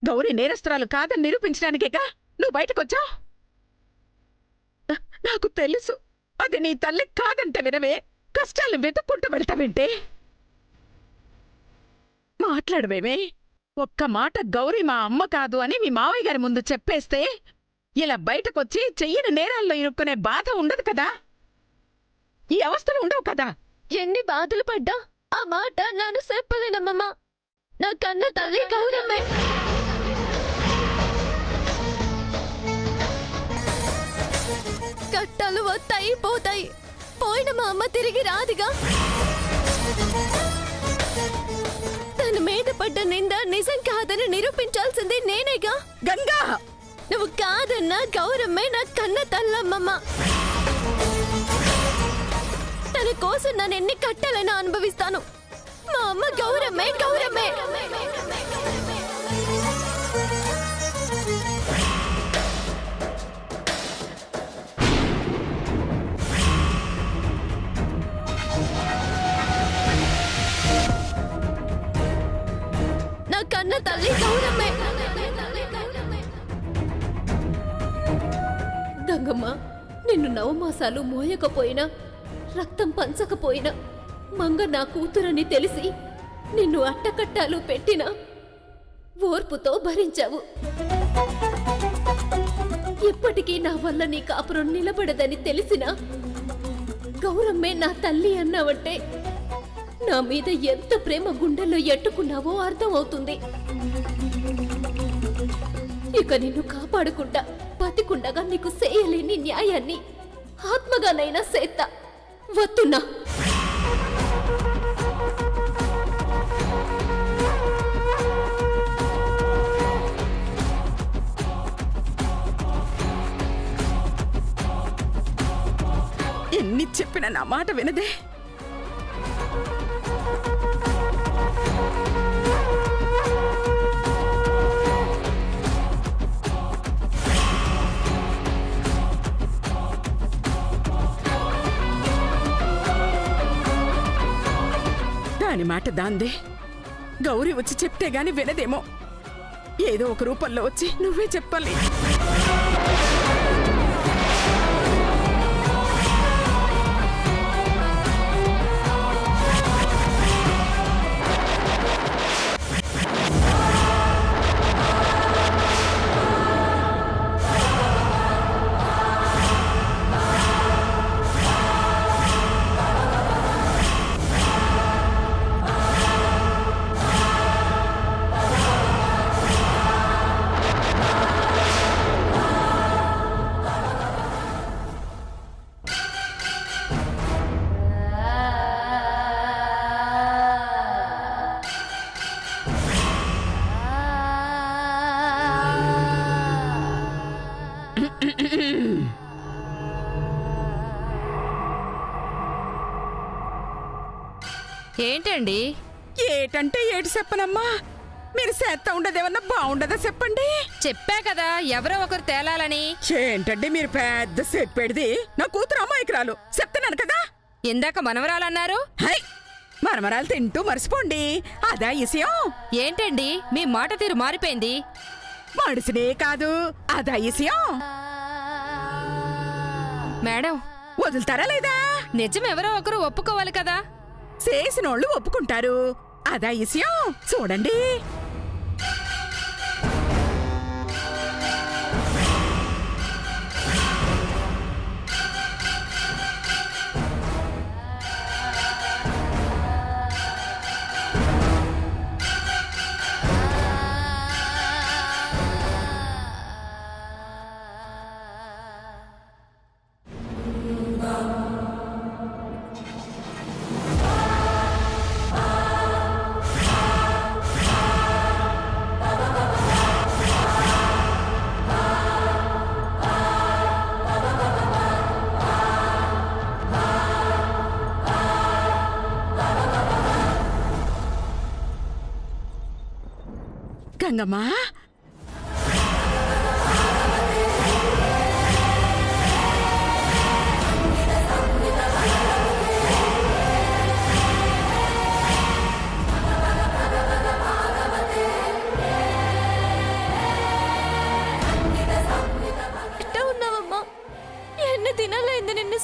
గౌరీ నేరస్తురాలు కాదని నిరూపించడానికేగా నువ్వు బయటకొచ్చావు. నాకు తెలుసు అది నీ తల్లి కాదంటే వినవే, కష్టాలు వెతుక్కుంటూ వెళ్తావేంటే? మాట్లాడవేమే. ఒక్క మాట గౌరీ మా అమ్మ కాదు అని మీ మావయ్య గారి ముందు చెప్పేస్తే ఇలా బయటకొచ్చి చెయ్యని నేరాల్లో ఇరుక్కునే బాధ ఉండదు కదా, ఈ అవస్థలు ఉండవు కదా. ఎన్ని బాధలు పడ్డా ఆ మాట నన్ను చెప్పలేనమ్మమ్మ. నా కన్న తల్లి గౌరమ్మే. కట్టాలు వస్తాయి పోతాయి, పోయిన మా అమ్మ తిరిగి రాదుగా. తన మీద పడ్డ నింద నిజం కాదని నిరూపించాల్సింది నేనేగా. గంగా, నువ్వు కాదన్నా గౌరమ్మే నా కన్న తల్లమ్మమ్మ. తన కోసం నన్ను ఎన్ని కట్టాలైనా అనుభవిస్తాను. మా అమ్మ గౌరమ్మే, గౌరమ్మే. నా కన్న తల్లి గౌరమ్మే. గంగమ్మ, నిన్ను నవమాసాలు మోయకపోయినా, రక్తం పంచకపోయినా మంగ నా కూతురని తెలిసి నిన్ను అట్టకట్టాలు పెట్టినా ఓర్పుతో భరించావు. ఎప్పటికీ నా వల్ల నీ కాపురం నిలబడదని తెలిసినా గౌరమ్మే నా తల్లి అన్నావంటే నా మీద ఎంత ప్రేమ గుండెల్లో ఎట్టుకున్నావో అర్థమవుతుంది. ఇక నిన్ను కాపాడుకుంటా బతికుండగా నీకు చేయలేని న్యాయాన్ని ఆత్మగానైనా సేత్తా. వస్తున్నా. ఎన్ని చెప్పినా నా మాట వినదే. దాని మాట దాందే. గౌరీ వచ్చి చెప్తే గాని వినదేమో. ఏదో ఒక రూపంలో వచ్చి నువ్వే చెప్పాలి. ఏంటండి? ఏటంటే ఏటి చెప్పనమ్మా. మీరు చేత్తా ఉండదేమన్నా బాగుండదా చెప్పండి. చెప్పా కదా ఎవరో ఒకరు తేలాలని. ఏంటంటే మీరు పెద్ద చెప్పేది. నా కూతురు అమాయకురాలు చెప్తున్నాను కదా. ఇందాక మనవరాలన్నారు. హై, మరమరాలు తింటూ మర్చిపోండి. అదా విషయం. ఏంటండి మీ మాట తీరు మారిపోయింది. మడిసినే కాదు, అదా విషయం. మేడం, వదులుతారా లేదా? నిజం ఎవరో ఒకరు ఒప్పుకోవాలి కదా. చేసినోళ్ళు ఒప్పుకుంటారు, అదా విషయం. చూడండి. గంగమ్మా,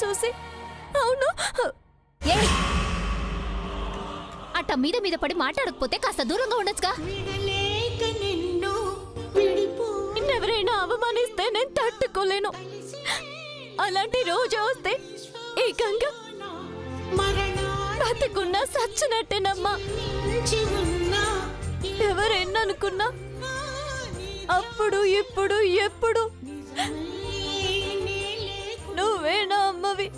చూసి. అవును. అట్ట మీద మీద పడి మాట్లాడకపోతే కాస్త దూరంగా ఉండొచ్చుగా. ఎవరైనా అవమానిస్తే నేను తట్టుకోలేను. అలాంటి రోజు వస్తే ఏకంగా బతికున్నా సచ్చినట్టేనమ్మా. ఎవరెన్ననుకున్నా అప్పుడు ఇప్పుడు ఎప్పుడు నువ్వేనా అమ్మవి.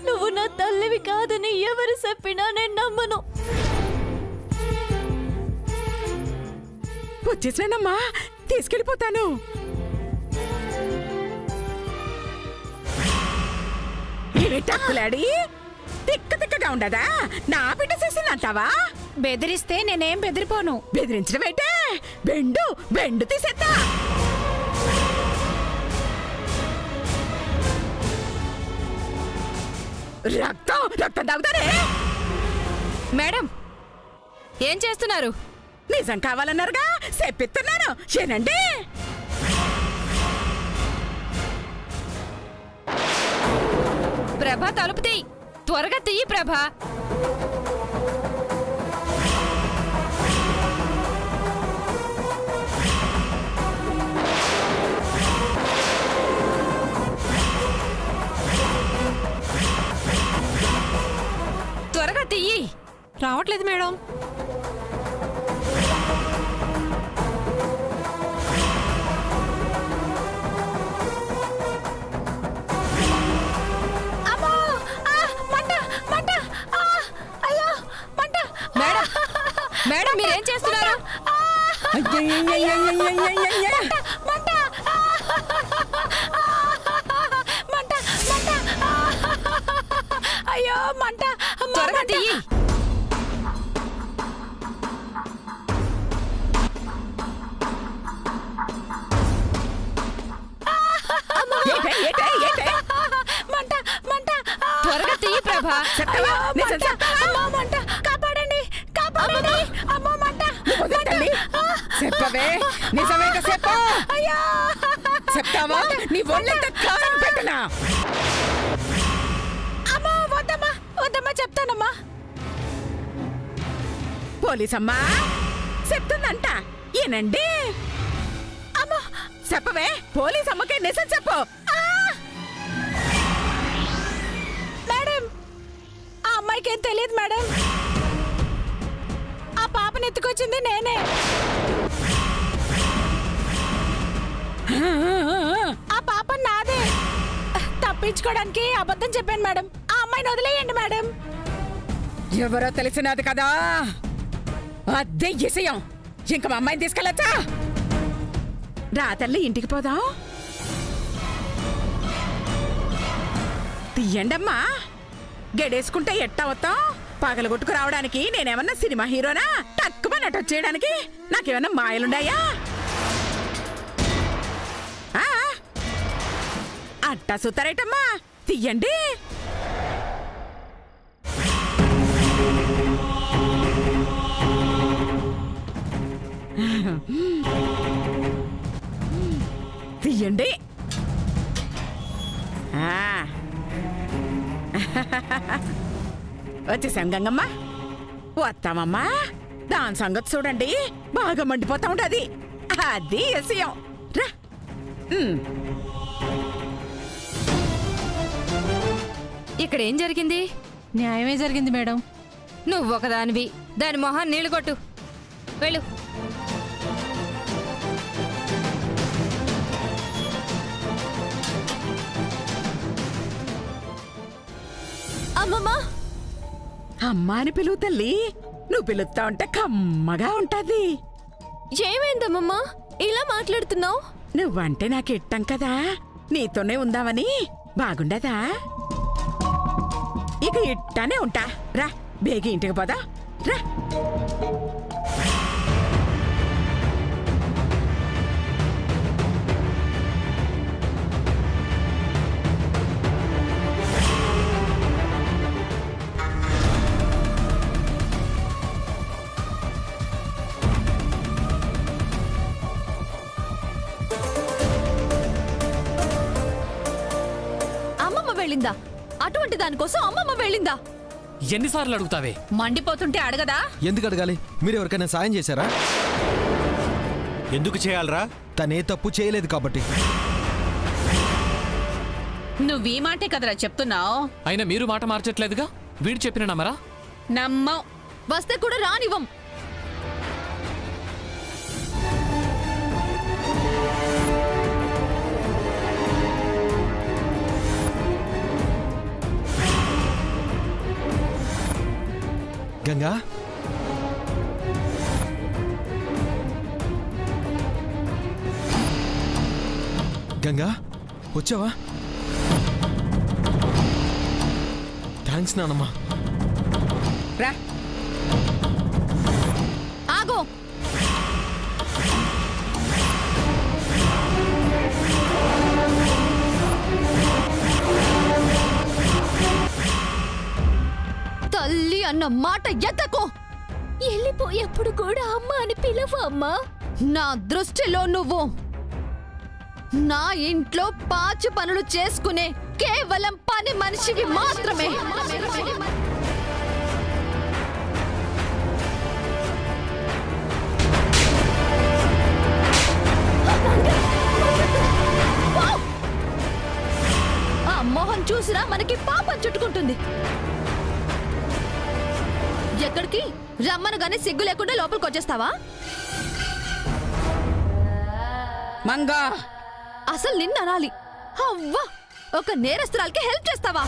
నువ్వు నా తల్లివి కాదని ఎవరు చెప్పినా నేను నమ్మను. వచ్చేసానమ్మా, తీసుకెళ్ళిపోతాను. టక్కులాడి తిక్క తిక్కగా ఉండదా? నా బిడ్డ చేసిందంటావా? బెదిరిస్తే నేనేం బెదిరిపోను. బెదిరించడం ఏంటే? బెండు బెండు తీసేద్దా. రక్తం రక్తం తాగుతానే. మేడం, ఏం చేస్తున్నారు? నిజం కావాలన్నారుగా, చెప్పిస్తున్నాను. ఏనండి? ప్రభా, తలుపు తీయి. త్వరగా తీయి ప్రభా. త్వరగా తీయి. రావట్లేదు మేడం. మేడం, మేడం మీరేం చేస్తున్నారు? అయ్యో మంట! త్వరగా తీయి. మంట మంట! త్వరగా తీయి ప్రభా. కాపాడండి, కాపాడండి! అమ్మో మంట! చెప్పవే, నిజమేగా చెప్పు. చెప్తావా? నీ ఒళ్ళంత కారం పెట్టనా? అమ్మా వద్దమ్మా, వద్దమ్మా, చెప్తానమ్మా. పోలీసమ్మా చెప్తుందంట. ఏనండి? అమ్మా చెప్పవే, పోలీసమ్మకే నిజం చెప్పు. మేడం, ఆ అమ్మాయికి ఏం తెలియదు మేడం. ఆ పాపని ఎత్తుకొచ్చింది నేనే. ఆ పాప నాదే. తప్పించుకోవడానికి అబద్ధం చెప్పాను మేడం. ఆ అమ్మాయిని వదిలేయండి మేడం. ఎవరో తెలిసినది కదా, అదే విషయం. ఇంక మా అమ్మాయిని తీసుకెళ్ళచ్చా? రా తల్లి, ఇంటికి పోదాం. తీయండమ్మా. గడేసుకుంటే ఎట్టా వస్తాం? పగలగొట్టుకు రావడానికి నేనేమన్నా సినిమా హీరోనా? తక్కువ నట చేయడానికి నాకేమన్నా మాయలుండాయా? అట్టా సుతారేటమ్మా, తీయండి. తీయండి. వచ్చేసాం గంగమ్మ. వస్తామమ్మా. దాని సంగతి చూడండి, బాగా మండిపోతా ఉండదు. అది విషయం. రా. ఇక్కడ ఏం జరిగింది? న్యాయమే జరిగింది మేడం. నువ్వు ఒకదానివి, దాని మొహం నీళ్లు కొట్టు. వెళ్ళు. అమ్మమ్మా, అమ్మా అని పిలువు తల్లి. నువ్వు పిలుస్తా ఉంటే కమ్మగా ఉంటది. ఏమైందమ్మమ్మా ఇలా మాట్లాడుతున్నావు? నువ్వంటే నాకు ఇట్టం కదా, నీతోనే ఉందామని. బాగుండదా? ఇక ఇట్టానే ఉంటా. రా, బేగి ఇంటికి పోదా. రా. వెళ్ళిందా? అటువంటి దానికోసం అమ్మమ్మ వెళ్ళిందా? ఎన్నిసార్లు అడుగుతావే? మండిపోతుంటే అడగదా? ఎందుకు అడగాలి? మీరు ఎవరికైనా సాయం చేశారా? ఎందుకు చేయాలరా? తనే తప్పు చేయలేదు కాబట్టి. నువ్వీ మాటే కదరా చెప్తున్నావు. అయినా మీరు మాట మార్చట్లేదుగా. వీడు చెప్పిన నమ్మరా? నమ్మం. వస్తే కూడా రానివ్వం. గంగా, గంగా వచ్చావా? థ్యాంక్స్ నానమ్మా. రా. ఆగో. తల్లి అన్న మాట ఎత్తకో. వెళ్ళిపోయేప్పుడు కూడా అమ్మ అని పిలవు అమ్మా. నా దృష్టిలో నువ్వు నా ఇంట్లో పాచు పనులు చేసుకునే కేవలం పని మనిషివి మాత్రమే. ఆ మోహన్ చూసినా మనకి పాపం చుట్టుకుంటుంది. ఎక్కడికి రమ్మను గానీ సిగ్గు లేకుండా లోపలికి వచ్చేస్తావా? మంగా, అసలు నిన్న అనాలి. అవ్వా, ఒక నేరస్తురాలకి హెల్ప్ చేస్తావా?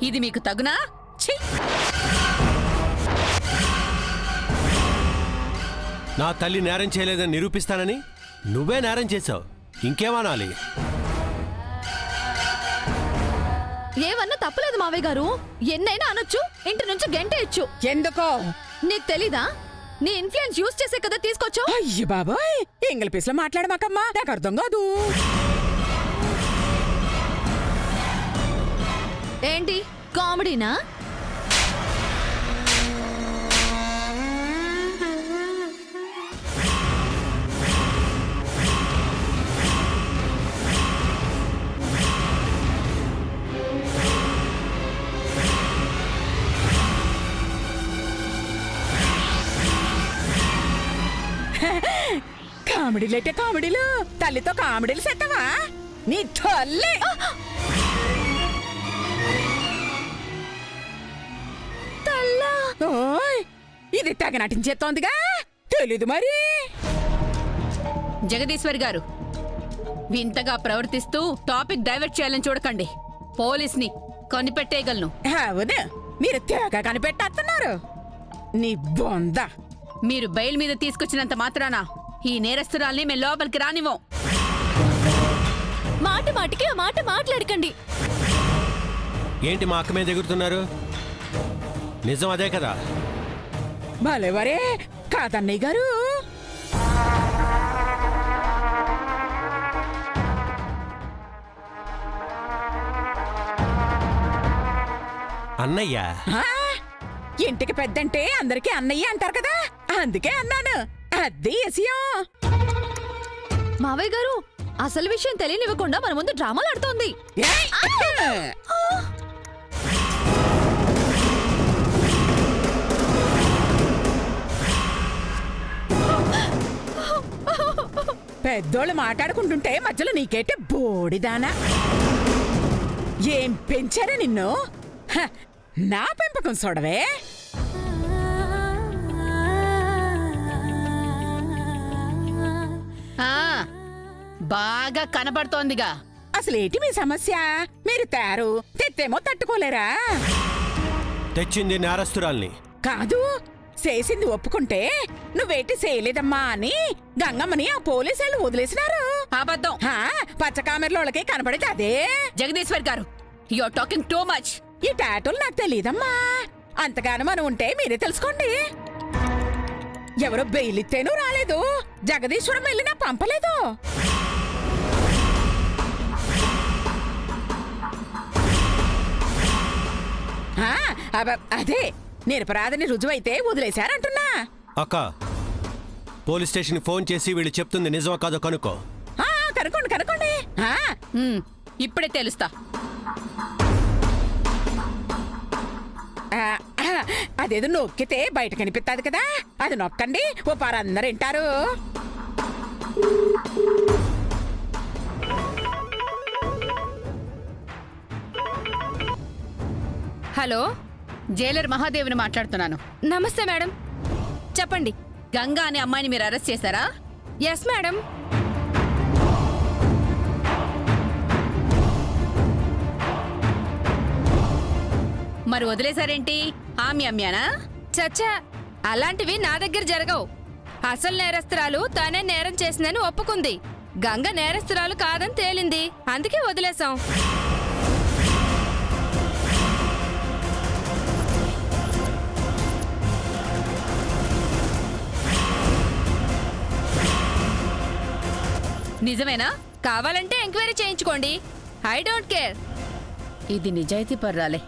ఇది మీకు తగునా? నా తల్లి నేరం చేయలేదని నిరూపిస్తానని నువ్వే నేరం చేశావు. ఇంకేమనాలి? ఏమన్నా తప్పలేదు మావయ్య గారు. ఎన్నైనా అనొచ్చు, ఇంటి నుంచి గెంటేయచ్చు. ఎందుకో? నీకు తెలీదా? నీ ఇన్ఫ్లుయెన్స్ యూజ్ చేసే కదా తీసుకొచ్చావు. అయ్య బాబాయ్, ఇంగ్లీష్ పీస్ లో మాట్లాడమాకమ్మా, నాకు అర్థం కాదు. ఏంటి కామెడీనా? కామెడీలేటే కామెడీలు, తల్లితో కామెడీలు సెట్టవా? నీ తల్లి ఓయ్, ఇది తెగ నటించేస్తోందిగా. తెలీదు మరి. జగదీశ్వరి గారు, వింతగా ప్రవర్తిస్తూ టాపిక్ డైవర్ట్ చేయాలని చూడకండి. పోలీస్ని కనిపెట్టేయగలను. అవును, మీరు తెగ కనిపెట్టేస్తున్నారు. నీ బొంద. మీరు బెయిల్ మీద తీసుకొచ్చినంత మాత్రాన ఈ నేరస్తురాల్ని మేము లోపలికి రానివ్వం. మాట మాటికి ఆ మాట మాట్లాడకండి. ఏంటి మా అక్క మీద ఎగురుతున్నారు? నిజం అదే కదా? భలేవరే కాదన్నయ్య గారు. అన్నయ్య ఆ, ఇంటికి పెద్దంటే అందరికీ అన్నయ్య అంటారు కదా, అందుకే అన్నాను. అదే విషయం. మావయ్య గారు, అసలు విషయం తెలియనివ్వకుండా మన ముందు డ్రామాలు ఆడుతోంది. ఏయ్! పెద్దోళ్ళు మాట్లాడుకుంటుంటే మధ్యలో నీకేంటి బోడిదానా? ఏం పెంచారా నిన్ను? హ, నా పెంపకం చూడవే. బాగా కనబడుతోందిగా. అసలేంటి మీ సమస్య? మీరు తయారు తెత్తేమో తట్టుకోలేరా? తెచ్చింది నేరస్తురాల్ని కాదు, చేసింది ఒప్పుకుంటే నువ్వేంటి చేయలేదమ్మా అని గంగమ్మని ఆ పోలీసులు వదిలేసినారు. అబద్ధం. పచ్చ కామెర్లోళ్ళకి కనపడితే అదే. జగదీశ్వర్ గారు, you are talking too much. ఈ టాటూలు నాకు తెలియదమ్మా. అంతగానో మనం ఉంటే మీరే తెలుసుకోండి. ఎవరో బెయిలిత్తేనూ రాలేదు, జగదీశ్వరం వెళ్ళినా పంపలేదు. అదే నిరపరాధని రుజువైతే వదిలేశారంటున్నా. అక్క, పోలీస్ స్టేషన్ ఫోన్ చేసి వీళ్ళు చెప్తుంది నిజమా కాదో కనుక్కో. కనుక్కోండి కనుక్కోండి. ఆ, ఇప్పుడే తెలుస్తా. అదేదో నొక్కితే బయట కనిపిస్తుంది కదా, అది నొక్కండి, ఓ పారందరు వింటారు. హలో, జైలర్ మహాదేవిని మాట్లాడుతున్నాను. నమస్తే మేడం. చెప్పండి. గంగా అనే అమ్మాయిని మీరు అరెస్ట్ చేశారా? Yes madam. మరి వదిలేశారేంటి? ఆమె అమ్యానా? చచ్చా, అలాంటివి నా దగ్గర జరగవు. అసలు నేరస్తురాలు తానే నేరం చేసిందని ఒప్పుకుంది. గంగ నేరస్తురాలు కాదని తేలింది, అందుకే వదిలేశాం. నిజమేనా? కావాలంటే ఎంక్వైరీ చేయించుకోండి. I don't care. ఇది నిజాయితీ పర్రాలే.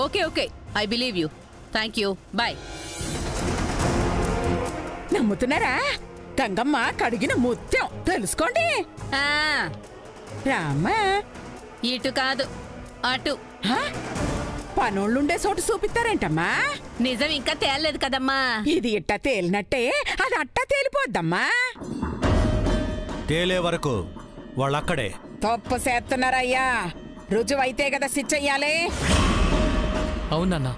Okay okay, I believe you. Thank you, bye. నమ్ముతున్నారా? గంగమ్మ కడిగిన ముత్యం, తెలుసుకోండి. రామ్మా. ఇటు కాదు, అటు. పనోళ్ళుండే చోటు చూపిస్తారేంటమ్మా? నిజం ఇంకా తేలలేదు కదమ్మా. ఇది ఇట్ట తేలినట్టే అది అట్ట తేలిపోద్దమ్మా. తేలే వరకు వాళ్ళక్కడే. తప్పు చేస్తున్నారయ్యా, రుజువైతే కదా శిక్షయ్యాలి. అవునన్న,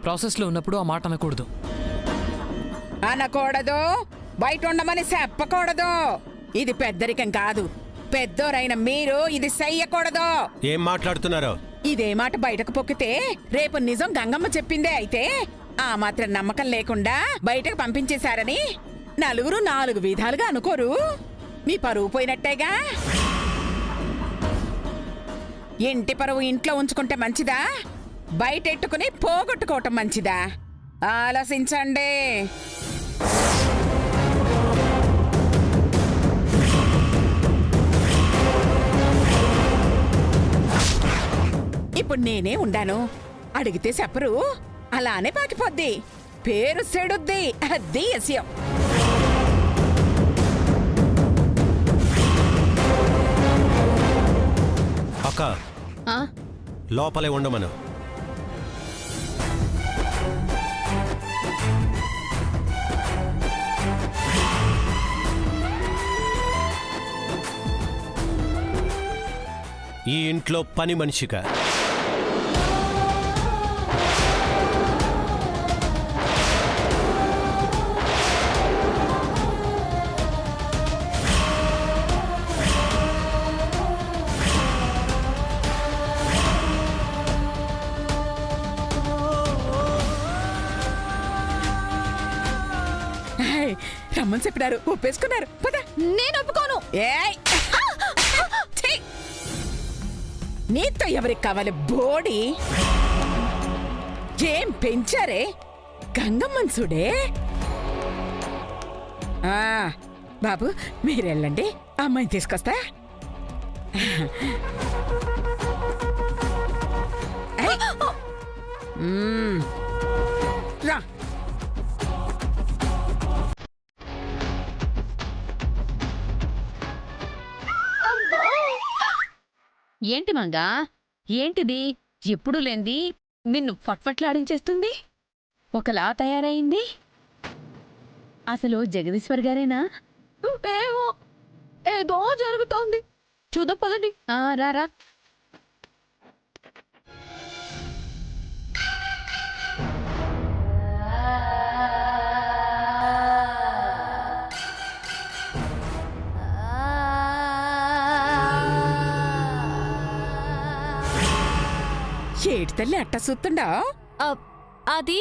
ప్రాసెస్లో ఉన్నప్పుడు ఆ మాట అనకూడదు. అనకూడదు, బయట ఉండమని చెప్పకూడదు. ఇది పెద్దరికం కాదు. పెద్దోరైన మీరు ఇది చెయ్యకూడదు. ఏం మాట్లాడుతున్నారో? ఇదే మాట బయటకు పొక్కితే రేపు నిజం గంగమ్మ చెప్పిందే అయితే ఆ మాత్రం నమ్మకం లేకుండా బయటకు పంపించేశారని నలుగురు 4 విధాలుగా అనుకోరు. మీ పరువు పోయినట్టేగా. ఇంటి పరువు ఇంట్లో ఉంచుకుంటే మంచిదా, బయటెట్టుకుని పోగొట్టుకోవటం మంచిదా? ఆలోచించండి. ఇప్పుడు నేనే ఉండాను, అడిగితే చెప్పరు, అలానే పాకిపోద్ది, పేరు సెడుద్ది. అది అసహ్యం. అక్క, లోపలే ఉండమను. ఈ ఇంట్లో పని మనిషిగా. రమ్మని చెప్పినారు, ఒప్పేసుకున్నారు. పద. నేను ఒప్పుకోను. ఏయ్! ఛీ! నీతో ఎవరికి కావాలి బోడి? ఏం పెంచారే గంగమ్మన్ చూడే. బాబు మీరెళ్ళండి, అమ్మాయిని తీసుకొస్తా. ఏయ్! రా. ఏంటి మంగా, ఏంటిది? ఎప్పుడు లేంది నిన్ను ఫట్ఫట్లాడించేస్తుంది, ఒకలా తయారైంది. అసలు జగదీశ్వర్ గారేనా? ఏదో జరుగుతోంది, చూద్దాం పదండి. రారా. ఏటి తల్లి అట్ట చూస్తుండా? అది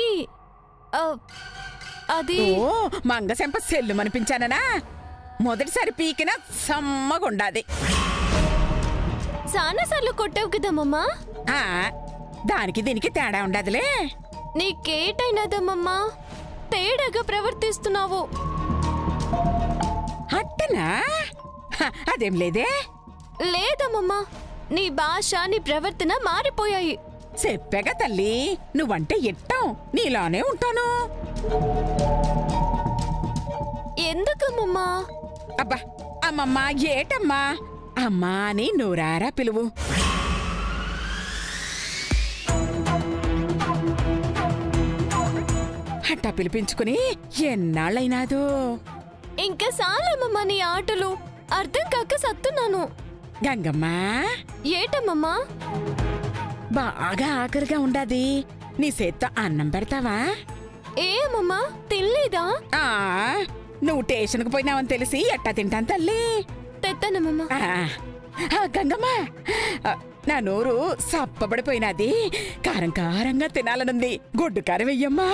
అది ఓ మంగశంప సెల్లు మనిపించాననా? మొదటిసారి పీకిన సమ్మగుండాది. చాలాసార్లు కొట్టావు కదమ్మా. దానికి దీనికి తేడా ఉండదులే. నీకేటైనదమ్మమ్మా, తేడాగా ప్రవర్తిస్తున్నావు. అట్టనా? అదేం లేదే. లేదమ్మమ్మా, నీ భాష నీ ప్రవర్తన మారిపోయాయి. చెప్పాగా తల్లి, నువ్వంటే ఇట్టం, నీలానే ఉంటాను. ఎందుకమ్మమ్మా? అబ్బా, ఆ అమ్మమ్మా ఏటమ్మా అమ్మా అని నూరారా పిలువు. అట్టా పిలిపించుకుని ఎన్నాళ్ళైనాదో. ఇంకా సాలమ్మమ్మా నీ ఆటలు, అర్థం కాక సత్తున్నాను. గంగమ్మా ఏటమ్మమ్మా? బాగా ఆకలిగా ఉండాది, నీ చేత్తో అన్నం పెడతావా? ఏమమ్మా తినలేదా? ఆ నువ్వు స్టేషన్కు పోయినావని తెలిసి ఎట్టా తింటాను తల్లి. తెత్తనమ్మమ్మా. గంగమ్మ, నా నోరు సప్పబడిపోయినది, కారం కారంగా తినాలనుంది. గొడ్డు కారం వెయ్యమ్మా.